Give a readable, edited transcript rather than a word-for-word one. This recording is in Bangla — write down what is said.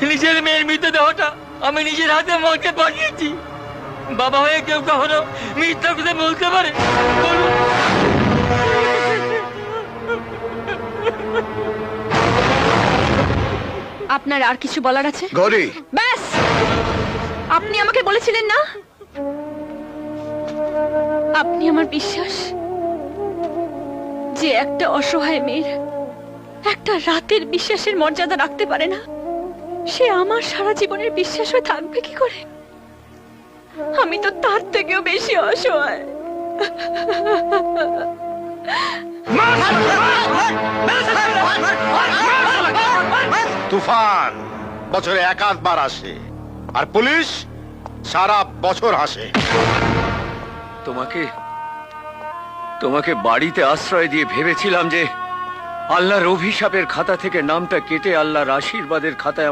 নিজের মেয়ের মৃতদেহটা আমি নিজের হাতে মরতে পাঠিয়েছি। বাবা হয়ে কেউ কখনো মিথ্যা কথা বলতে পারে? বলুন। আপনার আর কিছু বলার আছে? গৌরী, ব্যাস, আপনি আমাকে বলেছিলেন না আপনি আমার বিশ্বাস, যে একটা অসহায় মেয়ের একটা রাতের বিশ্বাসের মর্যাদা রাখতে পারে না, সে আমার সারা জীবনের বিশ্বাস হয়ে থাকবে কি করে? আমি তো তার থেকেও বেশি অসহায়। তুফান বছরে এক আধবার আসে, আর পুলিশ সারা বছর হাসে। তোমাকে বাড়িতে আশ্রয় দিয়ে ভেবেছিলাম যে আল্লাহর অভিশাপের খাতা থেকে নামটা কেটে আল্লাহর আশীর্বাদের খাতায়